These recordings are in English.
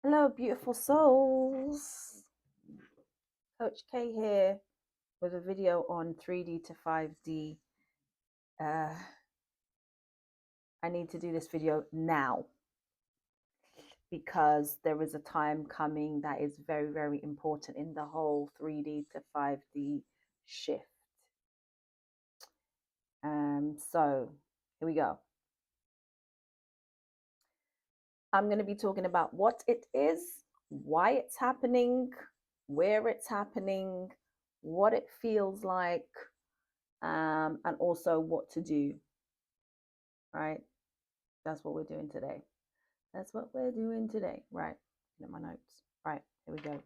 Hello, beautiful souls. Coach K here with a video on 3D to 5D. Uh, I need to do this video now because there is a time coming that is very, very important in the whole 3D to 5D shift. So here we go. I'm going to be talking about what it is, why it's happening, where it's happening, what it feels like, and also what to do, right? That's what we're doing today. That's what we're doing today, right? Look at my notes. Right, here we go.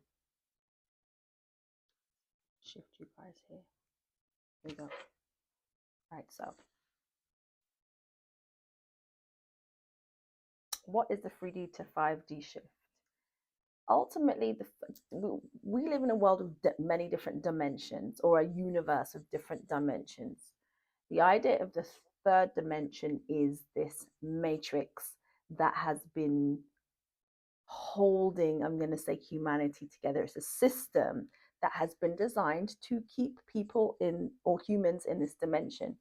Shift you guys here. Here we go. Right, so what is the 3D to 5D shift? Ultimately, we live in a world of many different dimensions, or a universe of different dimensions. The idea of the third dimension is this matrix that has been holding, I'm going to say, humanity together. It's a system that has been designed to keep people in, or humans in, this dimension.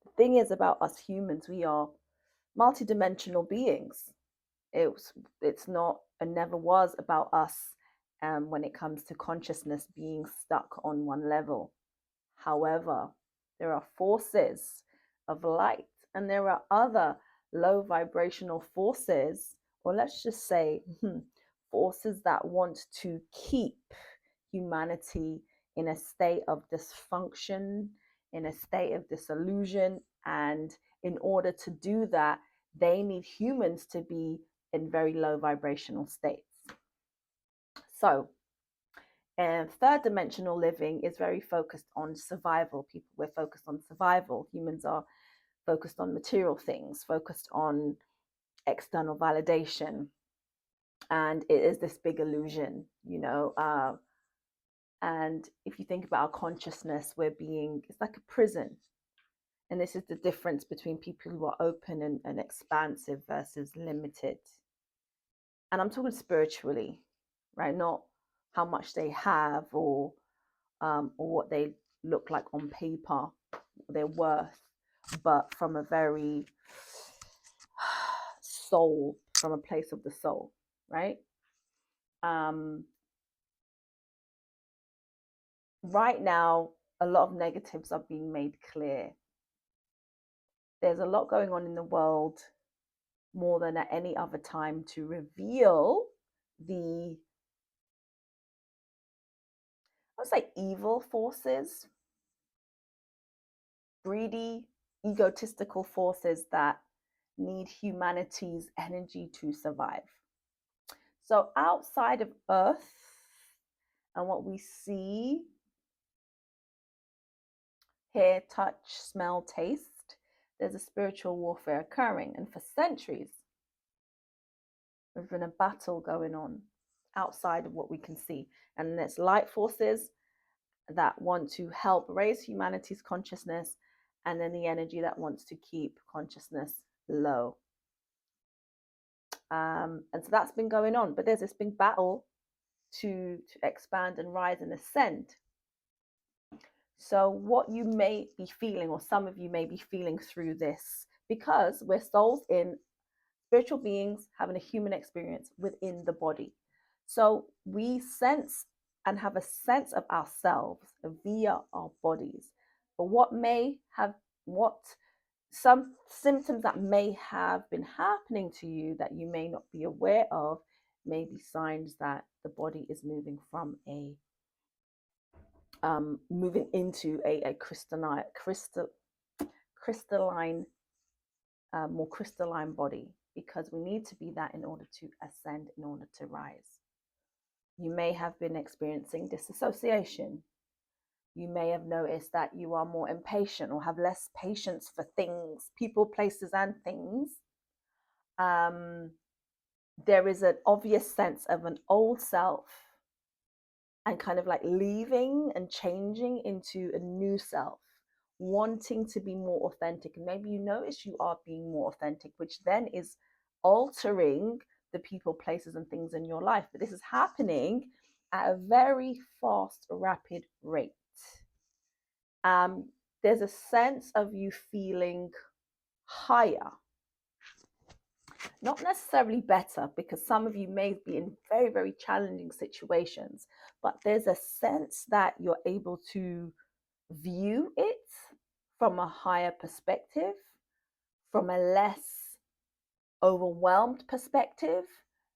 The thing is about us humans, we are multidimensional beings. It's not and never was about us when it comes to consciousness being stuck on one level. However, there are forces of light and there are other low vibrational forces, or let's just say forces that want to keep humanity in a state of dysfunction, in a state of disillusion. And in order to do that, they need humans to be in very low vibrational states. So, and third dimensional living is very focused on survival. We're focused on survival. Humans are focused on material things, focused on external validation. And it is this big illusion, and if you think about our consciousness, it's like a prison. And this is the difference between people who are open and expansive versus limited. And I'm talking spiritually, right? Not how much they have or what they look like on paper, their worth, but from a very soul, from a place of the soul, right? Right now, a lot of negatives are being made clear. There's a lot going on in the world more than at any other time to reveal the, I would say, evil forces, greedy, egotistical forces that need humanity's energy to survive. So outside of Earth and what we see, hear, touch, smell, taste, there's a spiritual warfare occurring. And for centuries, there's been a battle going on outside of what we can see. And there's light forces that want to help raise humanity's consciousness, and then the energy that wants to keep consciousness low. And so that's been going on. But there's this big battle to expand and rise and ascend. So what you may be feeling, or some of you may be feeling through this, because we're souls in spiritual beings having a human experience within the body. So we sense and have a sense of ourselves via our bodies. But what some symptoms that may have been happening to you that you may not be aware of may be signs that the body is moving from moving into a crystalline, more crystalline body, because we need to be that in order to ascend, in order to rise. You may have been experiencing disassociation. You may have noticed that you are more impatient or have less patience for things, people, places, and things. There is an obvious sense of an old self and kind of like leaving and changing into a new self, wanting to be more authentic. And maybe you notice you are being more authentic, which then is altering the people, places, and things in your life. But this is happening at a very fast, rapid rate. Um, there's a sense of you feeling higher, not necessarily better, because some of you may be in very, very challenging situations, but there's a sense that you're able to view it from a higher perspective, from a less overwhelmed perspective.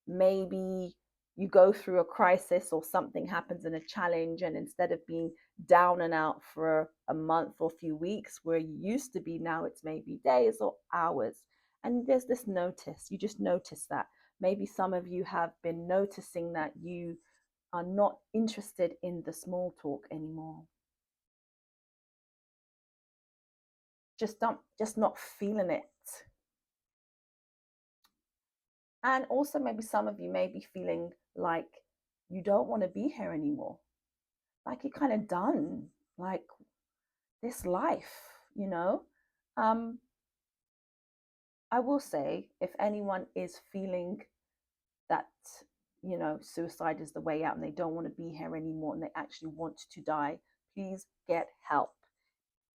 Maybe you go through a crisis or something happens in a challenge, and instead of being down and out for a month or a few weeks where you used to be, now it's maybe days or hours. And there's this notice, you just notice that. Maybe some of you have been noticing that you are not interested in the small talk anymore. Just not feeling it. And also, maybe some of you may be feeling like you don't want to be here anymore. Like you're kind of done, like this life, you know? Um, I will say, if anyone is feeling that, suicide is the way out and they don't want to be here anymore and they actually want to die, please get help.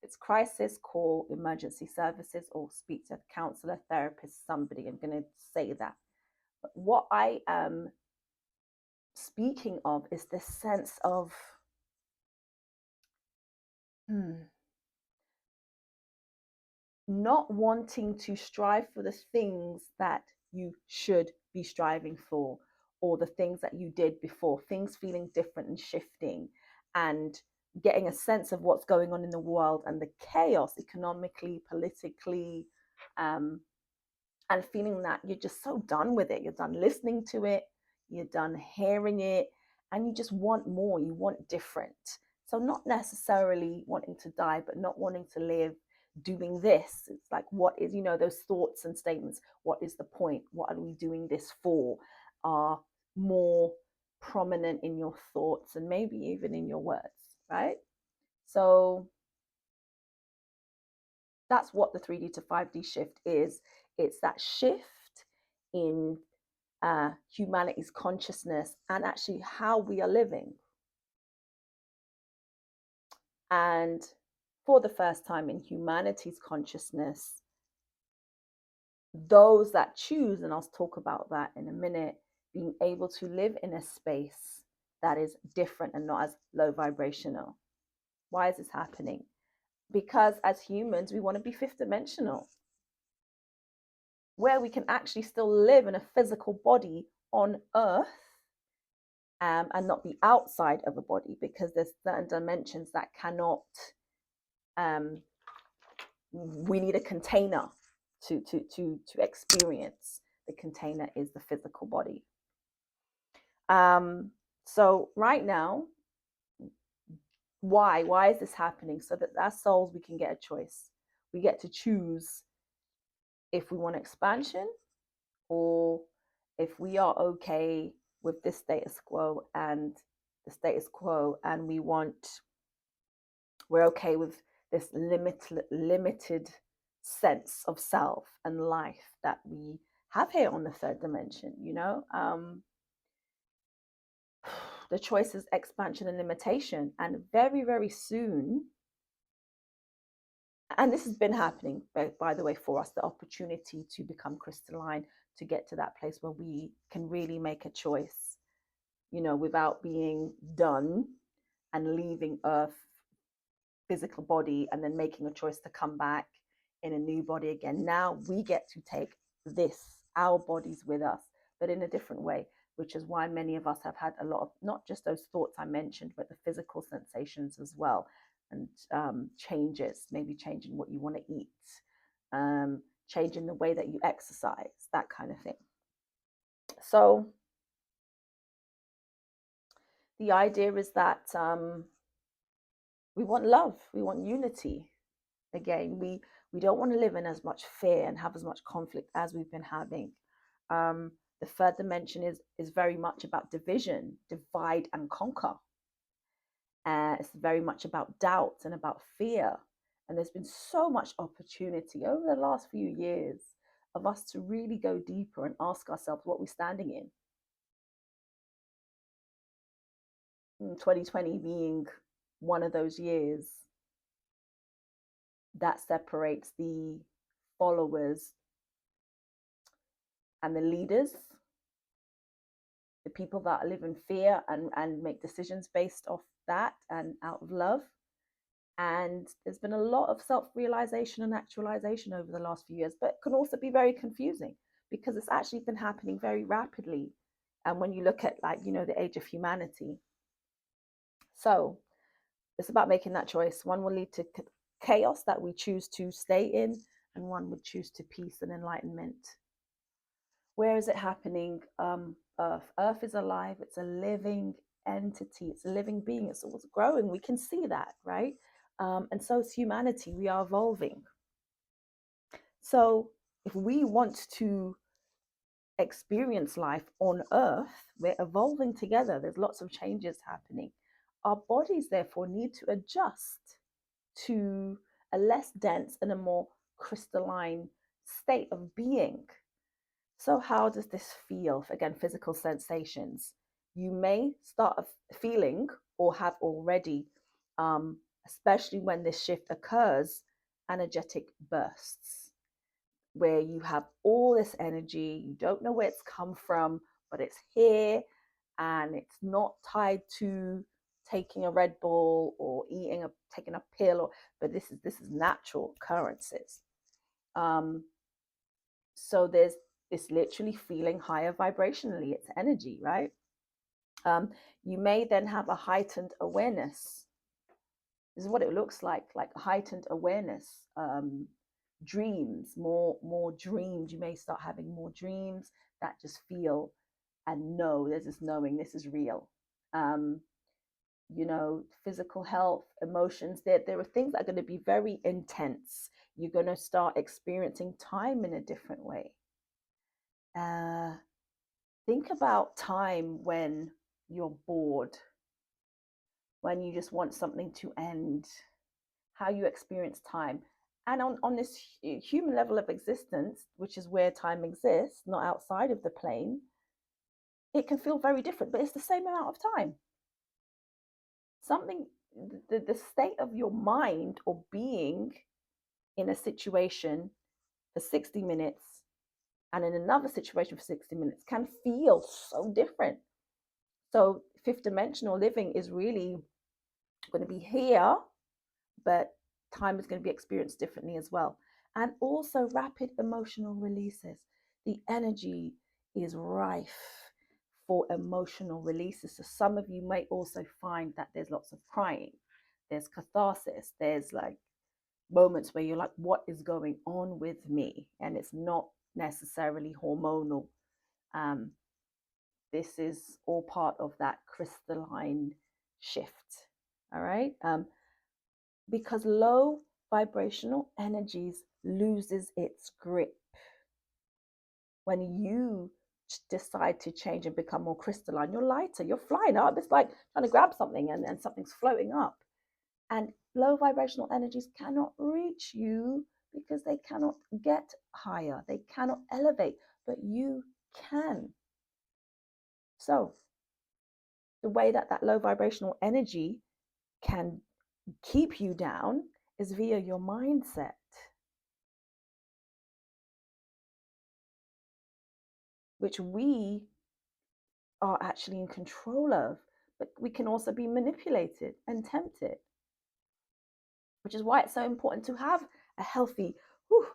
If it's crisis, call emergency services or speak to a counselor, therapist, somebody. I'm going to say that. But what I am speaking of is this sense of not wanting to strive for the things that you should be striving for, or the things that you did before, things feeling different and shifting, and getting a sense of what's going on in the world and the chaos economically, politically, and feeling that you're just so done with it. You're done listening to it, you're done hearing it, and you just want more, you want different. So, not necessarily wanting to die, but not wanting to live doing this. It's like, what is, those thoughts and statements, what is the point? What are we doing this for? Are more prominent in your thoughts and maybe even in your words, right? So, that's what the 3D to 5D shift is. It's that shift in humanity's consciousness and actually how we are living. And for the first time in humanity's consciousness, those that choose, and I'll talk about that in a minute, being able to live in a space that is different and not as low vibrational. Why is this happening? Because as humans, we want to be fifth dimensional, where we can actually still live in a physical body on earth, and not be outside of a body, because there's certain dimensions that cannot, we need a container to experience. The container is the physical body. So right now, why is this happening? So that as souls, we can get a choice. We get to choose if we want expansion, or if we are okay with this status quo and we're okay with this limited sense of self and life that we have here on the third dimension. The choice is expansion and limitation, and very, very soon, and this has been happening, by the way, for us, the opportunity to become crystalline, to get to that place where we can really make a choice, without being done and leaving earth physical body and then making a choice to come back in a new body again. Now we get to take our bodies with us, but in a different way, which is why many of us have had a lot of, not just those thoughts I mentioned, but the physical sensations as well. And changes, maybe changing what you want to eat, changing the way that you exercise, that kind of thing. So the idea is that we want love, we want unity. Again, we don't want to live in as much fear and have as much conflict as we've been having. The third dimension is very much about division, divide and conquer. It's very much about doubt and about fear. And there's been so much opportunity over the last few years of us to really go deeper and ask ourselves what we're standing in. 2020 being one of those years that separates the followers and the leaders, the people that live in fear and make decisions based off that and out of love. And there's been a lot of self-realization and actualization over the last few years, but it can also be very confusing because it's actually been happening very rapidly. And when you look at, like, the age of humanity. So it's about making that choice. One will lead to chaos that we choose to stay in, and one would choose to peace and enlightenment. Where is it happening? Earth. Earth is alive. It's a living entity. It's a living being. It's always growing. We can see that, right? And so is humanity. We are evolving. So if we want to experience life on Earth, we're evolving together. There's lots of changes happening. Our bodies, therefore, need to adjust to a less dense and a more crystalline state of being. So how does this feel? Again, physical sensations. You may start feeling or have already, especially when this shift occurs, energetic bursts, where you have all this energy, you don't know where it's come from, but it's here, and it's not tied to taking a Red Bull or taking a pill, but this is natural occurrences. So there's this literally feeling higher vibrationally. It's energy, right? You may then have a heightened awareness. This is what it looks like heightened awareness. Dreams, more dreams. You may start having more dreams that just feel and know. There's this knowing this is real. Physical health, emotions. There are things that are going to be very intense. You're going to start experiencing time in a different way. Think about time when you're bored, when you just want something to end, how you experience time. And on this human level of existence, which is where time exists, not outside of the plane, it can feel very different, but it's the same amount of time. The state of your mind or being in a situation for 60 minutes and in another situation for 60 minutes can feel so different. So fifth dimensional living is really going to be here, but time is going to be experienced differently as well. And also rapid emotional releases. The energy is rife for emotional releases. So some of you may also find that there's lots of crying, there's catharsis, there's like moments where you're like, what is going on with me? And it's not necessarily hormonal. This is all part of that crystalline shift. All right. Because low vibrational energies loses its grip. When you decide to change and become more crystalline, you're lighter, you're flying up. It's like trying to grab something and something's floating up. And low vibrational energies cannot reach you because they cannot get higher, they cannot elevate, but you can. So the way that low vibrational energy can keep you down is via your mindset. Which we are actually in control of, but we can also be manipulated and tempted, which is why it's so important to have a healthy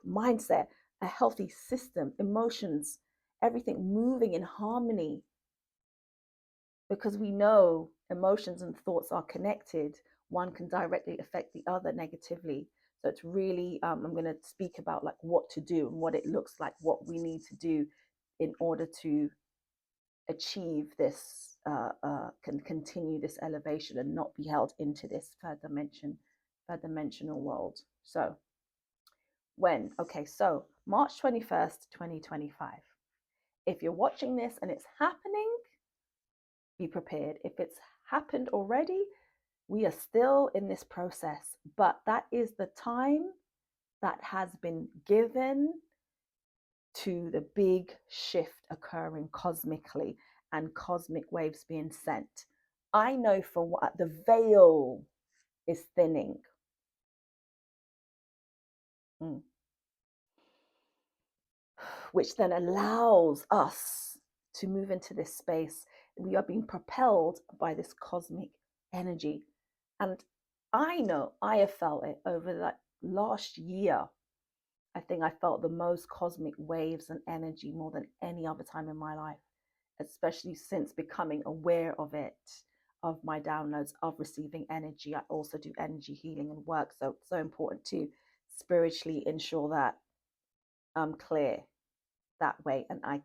mindset, a healthy system, emotions, everything moving in harmony, because we know emotions and thoughts are connected. One can directly affect the other negatively. So it's really, I'm going to speak about like what to do and what it looks like, what we need to do in order to achieve this, can continue this elevation and not be held into this third dimensional world. So so March 21st, 2025. If you're watching this and it's happening, be prepared. If it's happened already, we are still in this process, but that is the time that has been given to the big shift occurring cosmically and cosmic waves being sent. I know for what the veil is thinning. Mm. Which then allows us to move into this space. We are being propelled by this cosmic energy. And I know I have felt it over that last year. I think I felt the most cosmic waves and energy more than any other time in my life, especially since becoming aware of it, of my downloads, of receiving energy. I also do energy healing and work. So it's so important to spiritually ensure that I'm clear that way, and I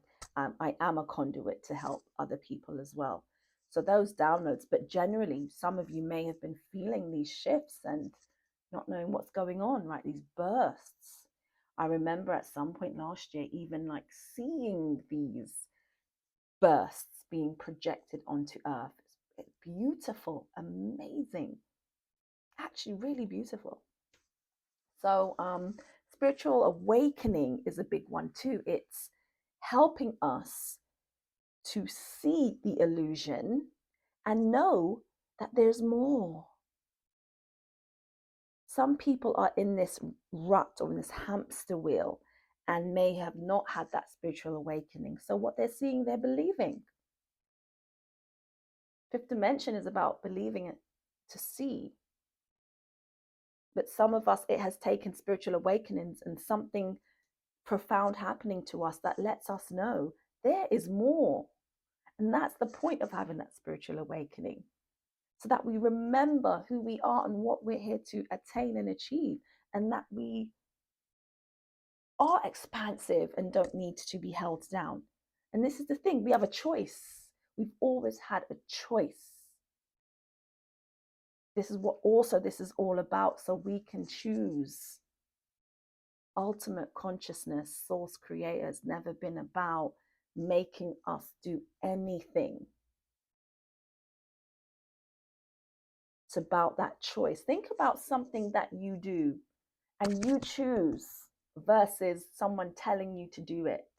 am a conduit to help other people as well. So those downloads, but generally some of you may have been feeling these shifts and not knowing what's going on, right? These bursts. I remember at some point last year even like seeing these bursts being projected onto earth. It's beautiful, amazing, actually really beautiful. So spiritual awakening is a big one too. It's helping us to see the illusion and know that there's more. Some people are in this rut or in this hamster wheel and may have not had that spiritual awakening. So what they're seeing, they're believing. Fifth dimension is about believing it to see. But some of us, it has taken spiritual awakenings and something profound happening to us that lets us know there is more. And that's the point of having that spiritual awakening, so that we remember who we are and what we're here to attain and achieve, and that we are expansive and don't need to be held down. And this is the thing, we have a choice. We've always had a choice. This is what also this is all about, so we can choose. Ultimate consciousness, source creator, has never been about making us do anything. It's about that choice. Think about something that you do and you choose versus someone telling you to do it.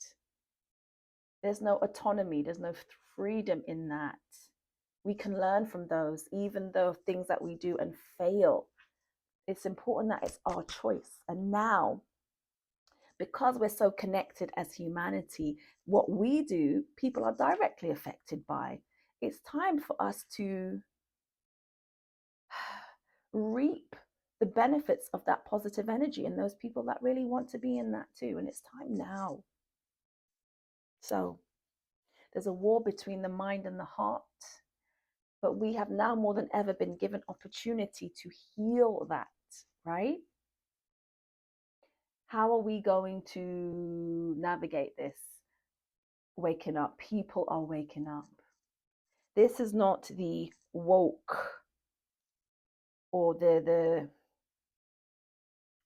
There's no autonomy, there's no freedom in that. We can learn from those, even though things that we do and fail. It's important that it's our choice. And now, because we're so connected as humanity, what we do, people are directly affected by. It's time for us to reap the benefits of that positive energy and those people that really want to be in that too. And it's time now. So there's a war between the mind and the heart, but we have now more than ever been given opportunity to heal that, right? How are we going to navigate this? Waking up. People are waking up. This is not the woke or the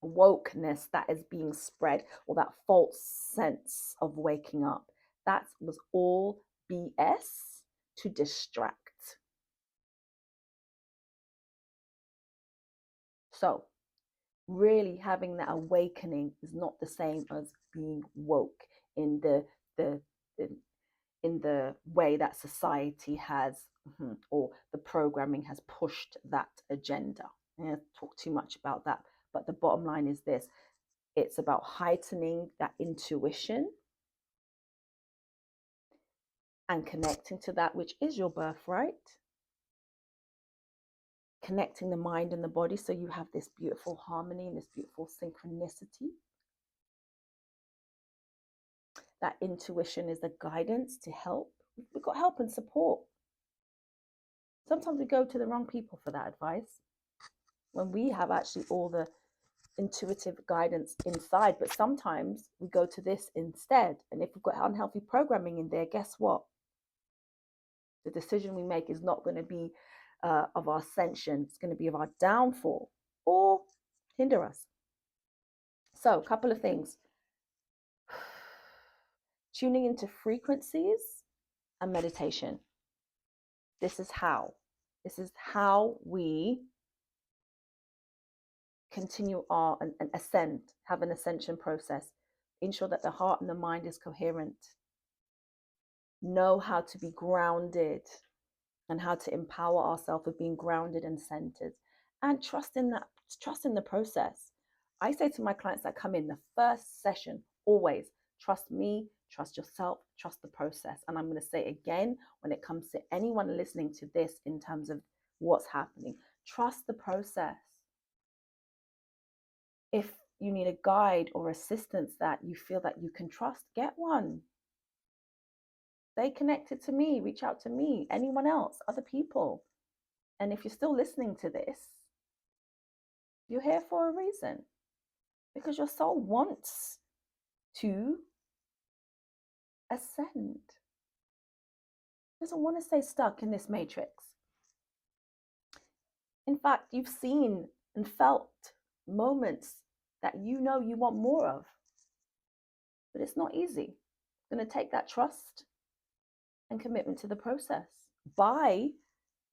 wokeness that is being spread, or that false sense of waking up. That was all BS to distract. So really having that awakening is not the same as being woke in the in the way that society has or the programming has pushed that agenda. I'm going to talk too much about that, but the bottom line is this: it's about heightening that intuition and connecting to that which is your birthright, connecting the mind and the body so you have this beautiful harmony and this beautiful synchronicity. That intuition is the guidance to help. We've got help and support. Sometimes we go to the wrong people for that advice when we have actually all the intuitive guidance inside. But sometimes we go to this instead. And if we've got unhealthy programming in there, guess what? The decision we make is not going to be of our ascension. It's going to be of our downfall or hinder us. So, a couple of things. Tuning into frequencies and meditation. This is how. This is how we continue our and ascend, have an ascension process. ensure that the heart and the mind is coherent, know how to be grounded and how to empower ourselves with being grounded and centered, and trust in the process. I say to my clients that come in the first session, always trust me, trust yourself, trust the process. And I'm going to say again, when it comes to anyone listening to this in terms of what's happening, trust the process. If you need a guide or assistance that you feel that you can trust, get one. Stay connected to me, reach out to me, anyone else, other people. And if you're still listening to this, you're here for a reason, because your soul wants to ascend. It doesn't want to stay stuck in this matrix. In fact, you've seen and felt moments that you know you want more of, but it's not easy. It's going to take that trust and commitment to the process by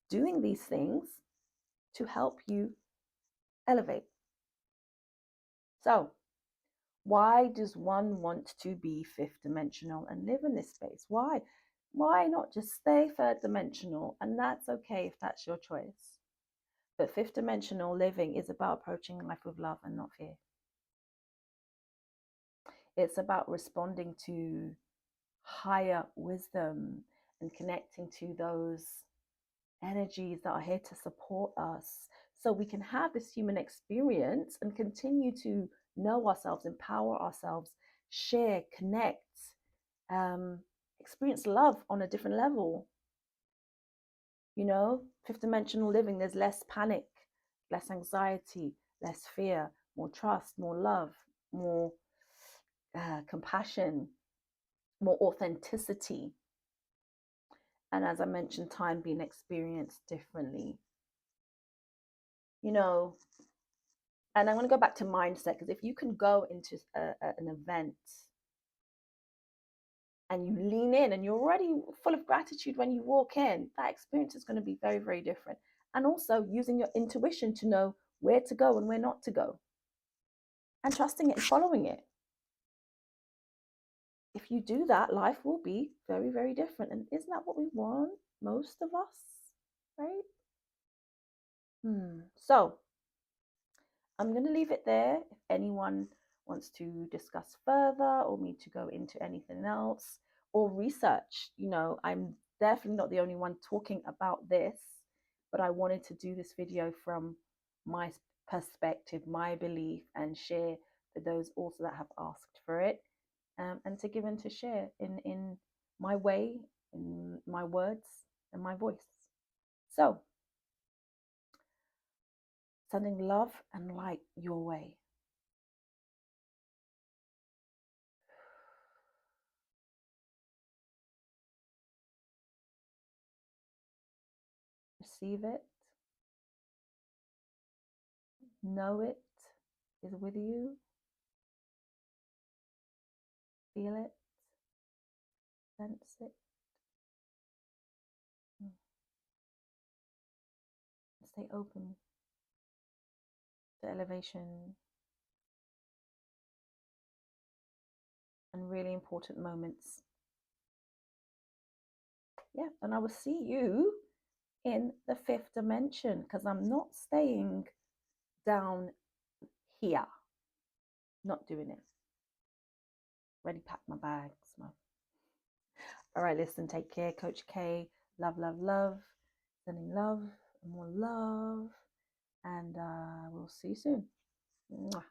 doing these things to help you elevate. So, why does one want to be fifth dimensional and live in this space? Why? Why not just stay third dimensional? And that's okay if that's your choice. But fifth dimensional living is about approaching life with love and not fear. It's about responding to higher wisdom and connecting to those energies that are here to support us so we can have this human experience and continue to know ourselves, empower ourselves, share, connect, experience love on a different level. You know, fifth dimensional living, there's less panic, less anxiety, less fear, more trust, more love, more compassion, more authenticity. And as I mentioned, time being experienced differently. You know, and I'm going to go back to mindset, because if you can go into an event and you lean in and you're already full of gratitude when you walk in, that experience is going to be very, very different. And also using your intuition to know where to go and where not to go, and trusting it and following it. If you do that, life will be very, very different. And isn't that what we want, most of us, right? So I'm going to leave it there. If anyone wants to discuss further or me to go into anything else or research, you know, I'm definitely not the only one talking about this, but I wanted to do this video from my perspective, my belief, and share for those also that have asked for it, and to give and to share in my way, in my words and my voice. So, sending love and light your way. Receive it. Know it is with you. Feel it. Sense it. Stay open to elevation and really important moments. Yeah, and I will see you in the fifth dimension, because I'm not staying down here. Not doing it. Ready, pack my bags. All right, listen, take care. Coach K. Love, love, love. Sending love and more love. And we'll see you soon. Mwah.